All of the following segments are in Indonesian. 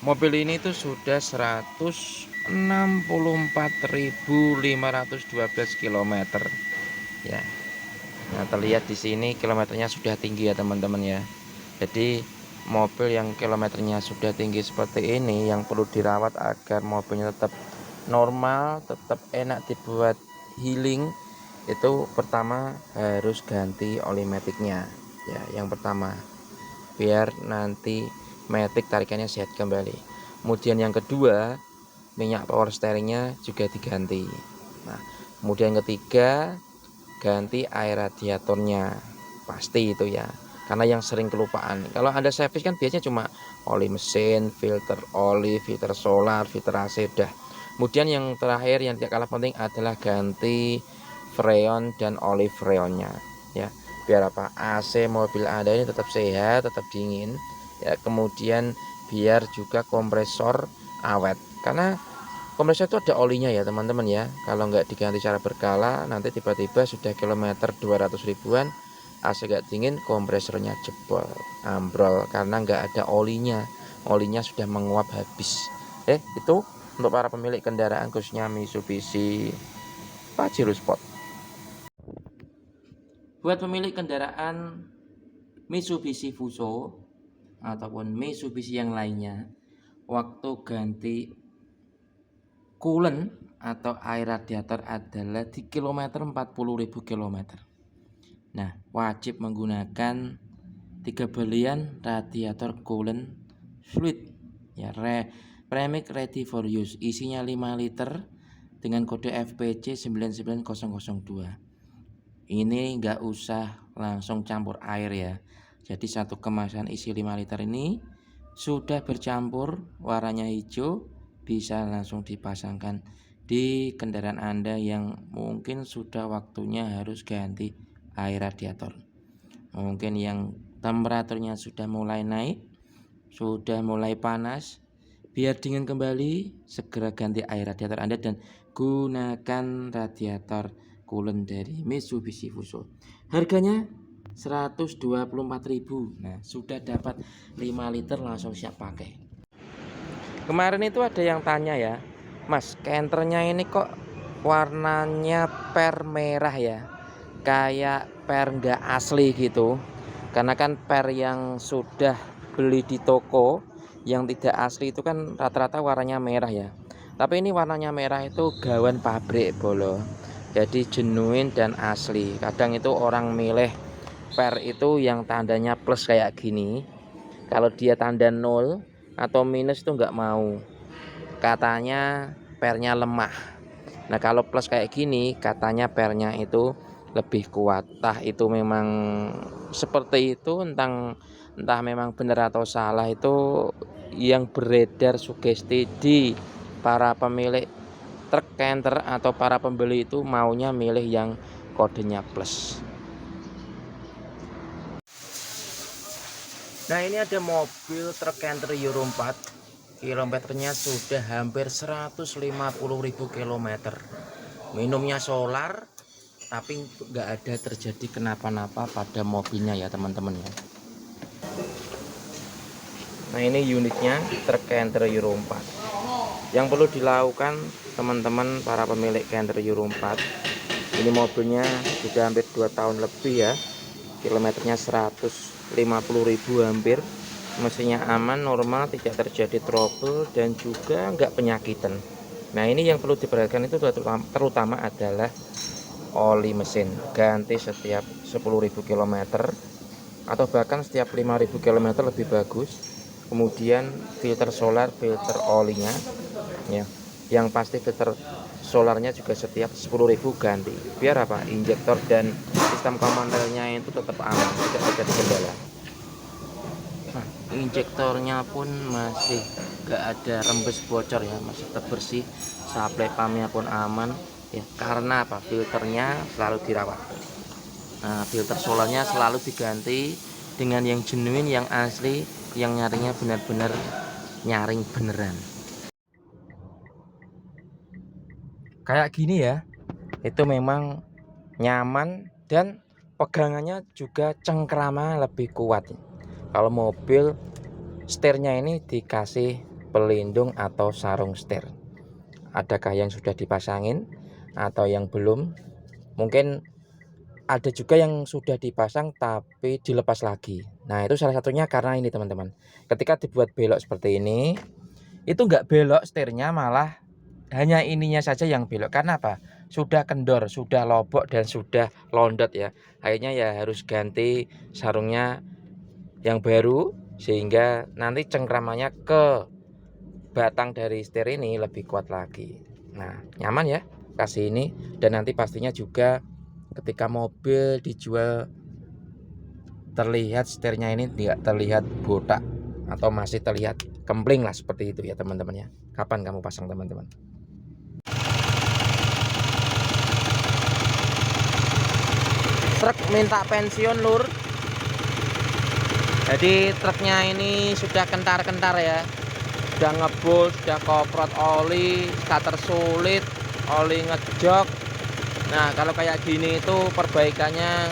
Mobil ini tuh sudah 164.512 km ya. Nah, terlihat di sini kilometernya sudah tinggi ya teman-teman ya. Jadi mobil yang kilometernya sudah tinggi seperti ini yang perlu dirawat agar mobilnya tetap normal, tetap enak dibuat healing, itu pertama harus ganti oli maticnya ya, yang pertama biar nanti matic tarikannya sehat kembali. Kemudian yang kedua, minyak power steeringnya juga diganti. Nah, kemudian ketiga, ganti air radiatornya, pasti itu ya, karena yang sering kelupaan kalau ada servis kan biasanya cuma oli mesin, filter oli, filter solar, filter AC udah. Kemudian yang terakhir yang tidak kalah penting adalah ganti freon dan oli freonnya ya, biar apa, AC mobil Anda ini tetap sehat, tetap dingin ya. Kemudian biar juga kompresor awet, karena kompresor itu ada olinya ya teman-teman ya. Kalau nggak diganti secara berkala, nanti tiba-tiba sudah kilometer 200 ribuan, AC nggak dingin, kompresornya jebol, ambrol, karena nggak ada olinya. Olinya sudah menguap habis. Itu untuk para pemilik kendaraan khususnya Mitsubishi Pajero Sport. Buat pemilik kendaraan Mitsubishi Fuso ataupun Mitsubishi yang lainnya, waktu ganti coolant atau air radiator adalah di kilometer 40.000 km. Nah, wajib menggunakan 3 belian radiator coolant fluid ya, premix ready for use, isinya 5 liter dengan kode FPC 99002. Ini enggak usah langsung campur air ya. Jadi satu kemasan isi 5 liter ini sudah bercampur warnanya hijau, bisa langsung dipasangkan di kendaraan Anda yang mungkin sudah waktunya harus ganti air radiator. Mungkin yang temperaturnya sudah mulai naik, sudah mulai panas, biar dingin kembali, segera ganti air radiator Anda dan gunakan radiator coolant dari Mitsubishi Fuso. Harganya 124.000. Nah, sudah dapat 5 liter langsung siap pakai. Kemarin itu ada yang tanya ya, Mas, kenternya ini kok warnanya per merah ya, kayak per nggak asli gitu. Karena kan per yang sudah beli di toko yang tidak asli itu kan rata-rata warnanya merah ya. Tapi ini warnanya merah itu gawan pabrik bolo, jadi genuine dan asli. Kadang itu orang milih per itu yang tandanya plus kayak gini. Kalau dia tanda 0 atau minus itu nggak mau, katanya pernya lemah. Nah, kalau plus kayak gini katanya pernya itu lebih kuat. Entah itu memang seperti itu, entah memang benar atau salah, itu yang beredar sugesti di para pemilik truk canter atau para pembeli itu maunya milih yang kodenya plus. Nah, ini ada mobil truk canter Euro 4, kilometernya sudah hampir 150.000 km. Minumnya solar, tapi nggak ada terjadi kenapa-napa pada mobilnya ya teman-teman ya. Nah, ini unitnya truk canter Euro 4. Yang perlu dilakukan teman-teman para pemilik canter Euro 4, ini mobilnya sudah hampir 2 tahun lebih ya, kilometernya 150.000 hampir, mesinnya aman, normal, tidak terjadi trouble dan juga nggak penyakitan. Nah, ini yang perlu diperhatikan itu terutama adalah oli mesin, ganti setiap 10.000 km atau bahkan setiap 5.000 km lebih bagus. Kemudian filter solar, filter olinya ya, yang pasti filter solarnya juga setiap 10.000 ganti, biar apa, injektor dan sistem komandelnya itu tetap aman, tidak terjadi kendala. Nah, injektornya pun masih gak ada rembes bocor ya, masih tetap bersih, supply pumpnya pun aman ya, karena apa, filternya selalu dirawat. Nah, filter solarnya selalu diganti dengan yang genuine, yang asli, yang nyarinya benar-benar nyaring beneran kayak gini ya. Itu memang nyaman dan pegangannya juga cengkrama lebih kuat. Kalau mobil setirnya ini dikasih pelindung atau sarung setir. Adakah yang sudah dipasangin atau yang belum? Mungkin ada juga yang sudah dipasang tapi dilepas lagi. Nah, itu salah satunya karena ini teman-teman. Ketika dibuat belok seperti ini, itu nggak belok setirnya, malah hanya ininya saja yang belok. Karena apa? Sudah kendor, sudah lobok dan sudah londot ya. Akhirnya ya harus ganti sarungnya yang baru sehingga nanti cengkramannya ke batang dari setir ini lebih kuat lagi. Nah, nyaman ya kasih ini. Dan nanti pastinya juga ketika mobil dijual terlihat setirnya ini tidak terlihat botak atau masih terlihat kempling lah, seperti itu ya teman-teman ya. Kapan kamu pasang teman-teman? Truk minta pensiun lur. Jadi truknya ini sudah kentar-kentar ya, sudah ngebul, sudah koprot oli, starter sulit, oli ngejok. Nah, kalau kayak gini itu perbaikannya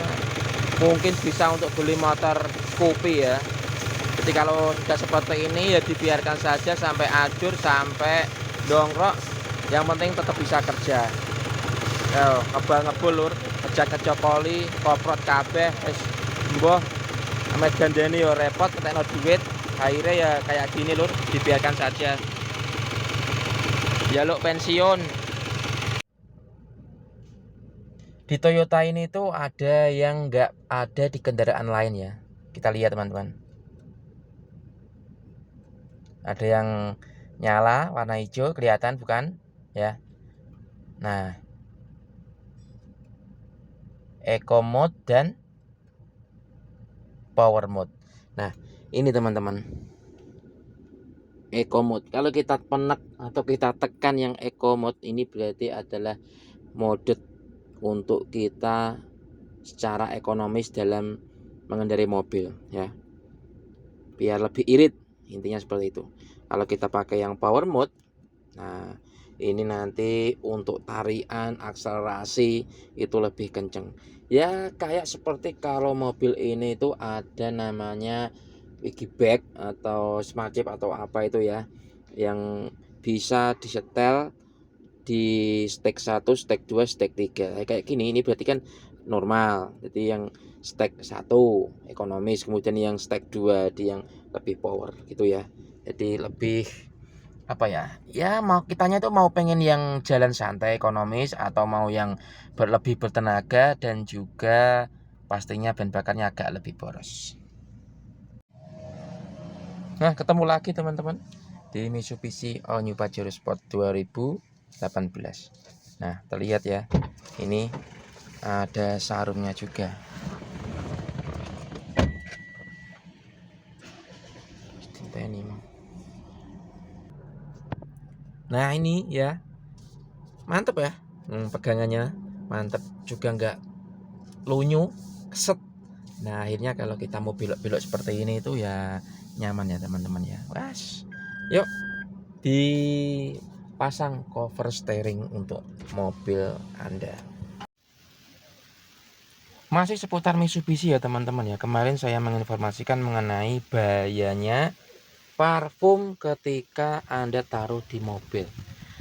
mungkin bisa untuk beli motor Scoopy ya. Jadi kalau sudah seperti ini ya dibiarkan saja sampai ajur, sampai dongkrok. Yang penting tetap bisa kerja. Yo, ngebul lur, ngejak oli, koprot kabeh, wis mbuh ame gandeni yo repot, ketekno duit. Akhirnya ya kayak gini lur, dibiarkan saja. Jaluk pensiun. Di Toyota ini tuh ada yang nggak ada di kendaraan lain ya. Kita lihat teman-teman. Ada yang nyala warna hijau, kelihatan bukan ya? Nah, Eco Mode dan Power Mode. Nah, ini teman-teman, Eco Mode. Kalau kita penek atau kita tekan yang Eco Mode ini berarti adalah mode untuk kita secara ekonomis dalam mengendarai mobil ya. Biar lebih irit, intinya seperti itu. Kalau kita pakai yang Power Mode, nah ini nanti untuk tarian, akselerasi itu lebih kenceng. Ya kayak seperti kalau mobil ini itu ada namanya piggyback atau smart chip atau apa itu ya, yang bisa disetel di stack 1, stack 2, stack 3. Kayak gini, ini berarti kan normal. Jadi yang stack 1 ekonomis, kemudian yang stack 2 di yang lebih power gitu ya. Jadi lebih apa ya? Ya mau kitanya tuh mau pengen yang jalan santai ekonomis atau mau yang lebih bertenaga dan juga pastinya bahan bakarnya agak lebih boros. Nah, ketemu lagi teman-teman di Mitsubishi All New Pajero Sport 2018. Nah, terlihat ya, ini ada sarungnya juga. Nah, ini ya, mantep ya, pegangannya mantep juga, nggak lunyu, keset. Nah, akhirnya kalau kita mau belok-belok seperti ini itu ya nyaman ya teman-teman ya. Was, yuk dipasang cover steering untuk mobil Anda. Masih seputar Mitsubishi ya teman-teman ya. Kemarin saya menginformasikan mengenai bahayanya parfum ketika Anda taruh di mobil.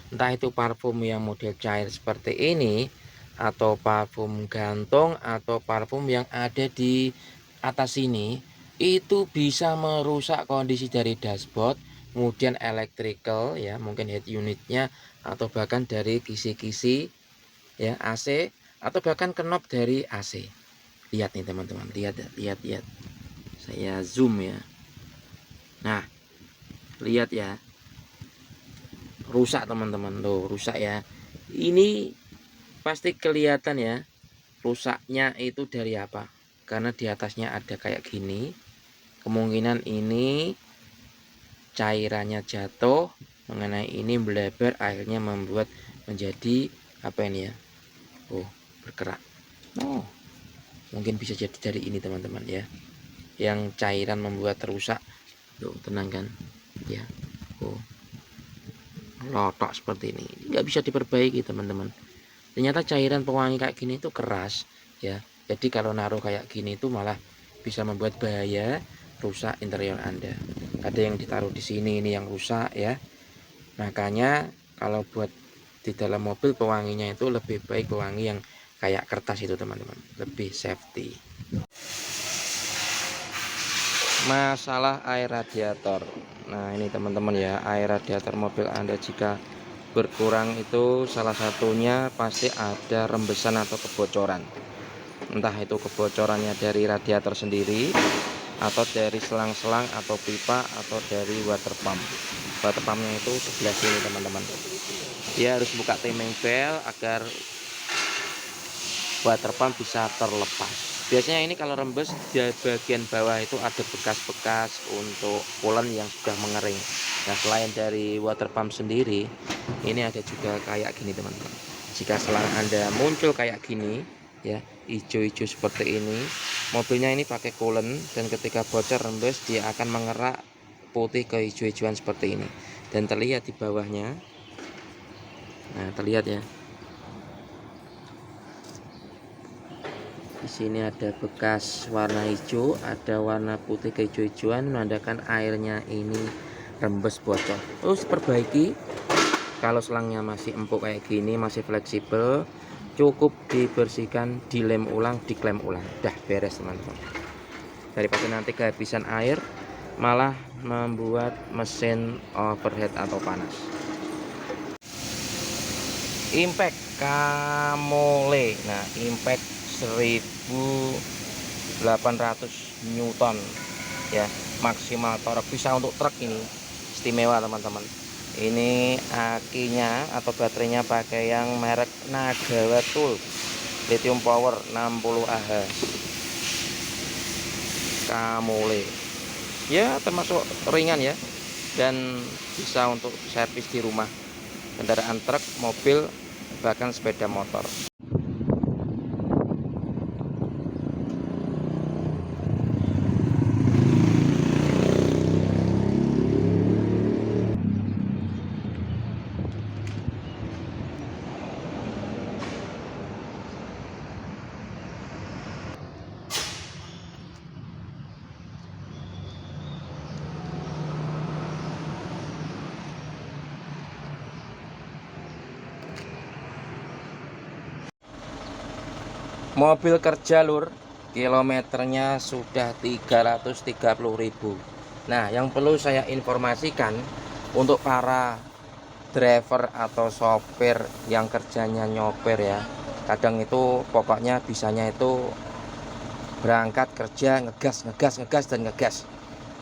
Entah itu parfum yang model cair seperti ini, atau parfum gantung, atau parfum yang ada di atas sini, itu bisa merusak kondisi dari dashboard, kemudian electrical ya, mungkin head unitnya, atau bahkan dari kisi-kisi ya AC, atau bahkan knob dari AC. Lihat nih teman-teman, lihat. Saya zoom ya. Nah, lihat ya, rusak teman-teman, loh rusak ya. Ini pasti kelihatan ya, rusaknya itu dari apa? Karena di atasnya ada kayak gini. Kemungkinan ini cairannya jatuh mengenai ini, melebar, akhirnya membuat menjadi apa ini ya? Oh, bergerak. Oh, mungkin bisa jadi dari ini teman-teman ya, yang cairan membuat rusak. Tuh, tenang kan ya. Oh, lotok seperti ini, nggak bisa diperbaiki teman-teman. Ternyata cairan pewangi kayak gini itu keras ya. Jadi kalau naruh kayak gini itu malah bisa membuat bahaya, rusak interior Anda. ada yang ditaruh di sini, ini yang rusak ya. Makanya kalau buat di dalam mobil pewanginya itu lebih baik pewangi yang kayak kertas itu teman-teman, lebih safety. Masalah air radiator, nah ini teman-teman ya, air radiator mobil Anda jika berkurang itu salah satunya pasti ada rembesan atau kebocoran. Entah itu kebocorannya dari radiator sendiri, atau dari selang-selang atau pipa, atau dari water pump. Water pumpnya itu sebelah sini teman-teman. Dia harus buka timing bell agar water pump bisa terlepas. Biasanya ini kalau rembes di bagian bawah itu ada bekas-bekas untuk coolant yang sudah mengering. Nah, selain dari water pump sendiri, ini ada juga kayak gini teman-teman. Jika selang Anda muncul kayak gini ya, hijau-hijau seperti ini, mobilnya ini pakai coolant, dan ketika bocor rembes dia akan mengerak putih ke hijau-hijauan seperti ini. Dan terlihat di bawahnya. Nah, terlihat ya. Di sini ada bekas warna hijau, ada warna putih kehijau-hijauan, menandakan airnya ini rembes bocor. Terus perbaiki. Kalau selangnya masih empuk kayak gini, masih fleksibel, cukup dibersihkan, dilem ulang, diklem ulang. Dah beres teman-teman. Daripada nanti kehabisan air, malah membuat mesin overheat atau panas. Impact Kamole. Nah, impact 1800 Newton ya, maksimal torque, bisa untuk truk, ini istimewa teman-teman. Ini akinya atau baterainya pakai yang merek Nagawa Tool lithium power 60Ah Kamole ya, termasuk ringan ya, dan bisa untuk servis di rumah, kendaraan truk, mobil, bahkan sepeda motor. Mobil kerja lur, kilometernya sudah 330.000. Nah, yang perlu saya informasikan untuk para driver atau sopir yang kerjanya nyopir ya, kadang itu pokoknya bisanya itu berangkat kerja ngegas ngegas ngegas dan ngegas.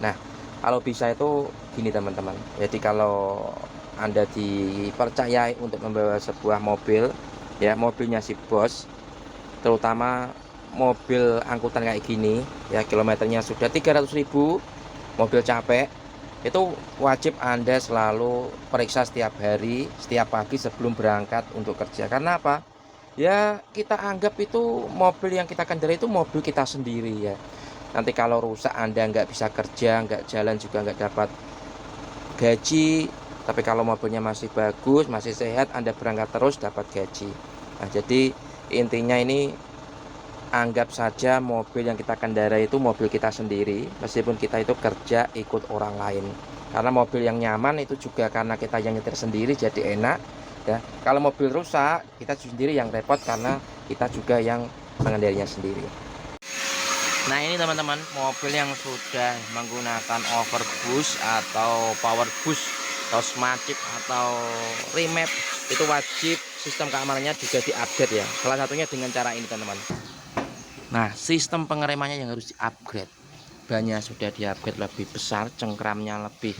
Nah, kalau bisa itu gini teman-teman, jadi kalau Anda dipercayai untuk membawa sebuah mobil ya, mobilnya si bos, terutama mobil angkutan kayak gini ya, kilometernya sudah 300.000, mobil capek, itu wajib Anda selalu periksa setiap hari, setiap pagi sebelum berangkat untuk kerja. Karena apa? Ya, kita anggap itu mobil yang kita kendarai itu mobil kita sendiri ya. Nanti kalau rusak Anda nggak bisa kerja, nggak jalan, juga nggak dapat gaji. Tapi kalau mobilnya masih bagus, masih sehat, Anda berangkat terus dapat gaji. Nah, jadi intinya ini, anggap saja mobil yang kita kendarai itu mobil kita sendiri, meskipun kita itu kerja ikut orang lain. Karena mobil yang nyaman itu juga karena kita yang nyetir sendiri, jadi enak ya. Kalau mobil rusak, kita sendiri yang repot karena kita juga yang mengendalinya sendiri. Nah, ini teman-teman, mobil yang sudah menggunakan overboost atau power boost atau smart chip atau remap, itu wajib sistem keamanannya juga diupgrade ya. Salah satunya dengan cara ini teman-teman. Nah, sistem pengeremannya yang harus di-upgrade. Bannya sudah di-upgrade lebih besar, cengkramnya lebih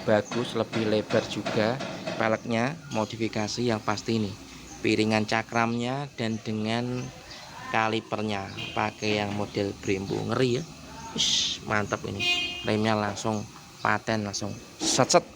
bagus, lebih lebar juga. Peleknya modifikasi yang pasti ini. Piringan cakramnya dan dengan kalipernya pakai yang model Brembo, ngeri ya. Ish, mantap ini. Remnya langsung paten, langsung set-set.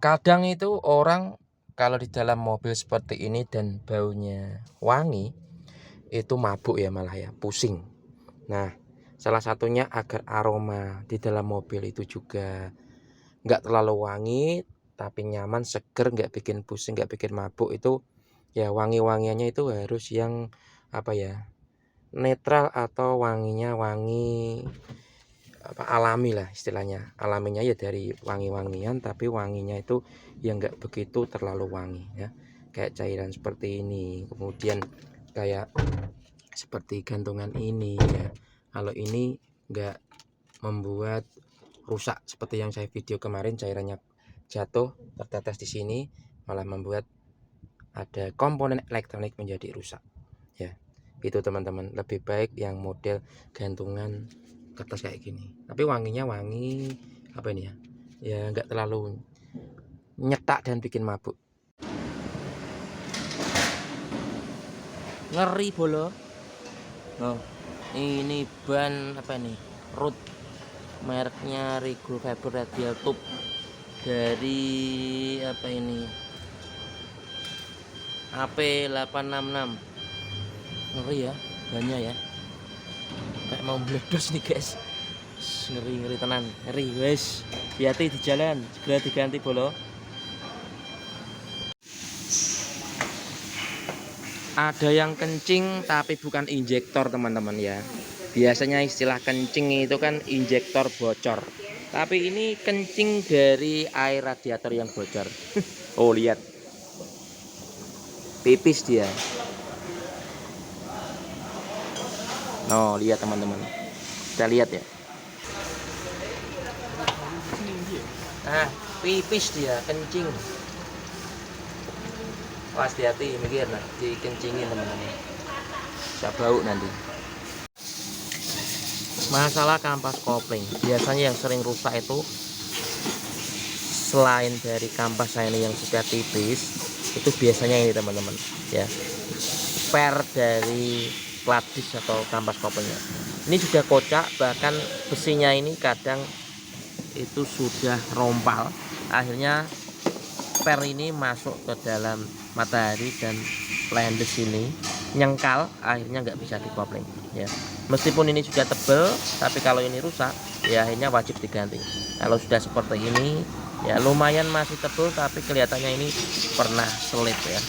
Kadang itu orang kalau di dalam mobil seperti ini dan baunya wangi, itu mabuk ya, malah ya, pusing. Nah, salah satunya agar aroma di dalam mobil itu juga nggak terlalu wangi, tapi nyaman, seger, nggak bikin pusing, nggak bikin mabuk, itu ya wangi-wangiannya itu harus yang apa ya, netral atau wanginya wangi alami lah istilahnya. Alaminya ya dari wangi-wangian, tapi wanginya itu yang nggak begitu terlalu wangi ya, kayak cairan seperti ini, kemudian kayak seperti gantungan ini ya. Kalau ini nggak membuat rusak seperti yang saya video kemarin, cairannya jatuh tertetes di sini, malah membuat ada komponen elektronik menjadi rusak ya. Itu teman-teman, lebih baik yang model gantungan kertas kayak gini, tapi wanginya wangi apa ini ya, ya nggak terlalu nyetak dan bikin mabuk. Ngeri bolo. Oh, ini ban apa nih, root mereknya Rigo Fiber Radial Tube dari apa ini, AP866. Ngeri ya bannya ya, kayak mau meledos nih guys. Ngeri tenan, ngeri wes. Hati-hati di jalan, segera diganti bolo. Ada yang kencing tapi bukan injektor teman-teman ya. Biasanya istilah kencing itu kan injektor bocor, tapi ini kencing dari air radiator yang bocor. Oh lihat, pipis dia. Oh lihat teman-teman, kita lihat ya. Nah, pipis dia, kencing. Pas hati-hati mikir, nah dikencingin teman-teman, bisa bau nanti. Masalah kampas kopling, biasanya yang sering rusak itu selain dari kampas ini yang sudah tipis, itu biasanya ini teman-teman ya, spare dari plat disk atau kampas koplingnya. Ini sudah kocak, bahkan besinya ini kadang itu sudah rompal, akhirnya spare ini masuk ke dalam matahari dan lendes ini nyengkal, akhirnya nggak bisa dikopling ya. Meskipun ini sudah tebel, tapi kalau ini rusak ya akhirnya wajib diganti. Kalau sudah seperti ini ya lumayan masih tebel, tapi kelihatannya ini pernah selip ya.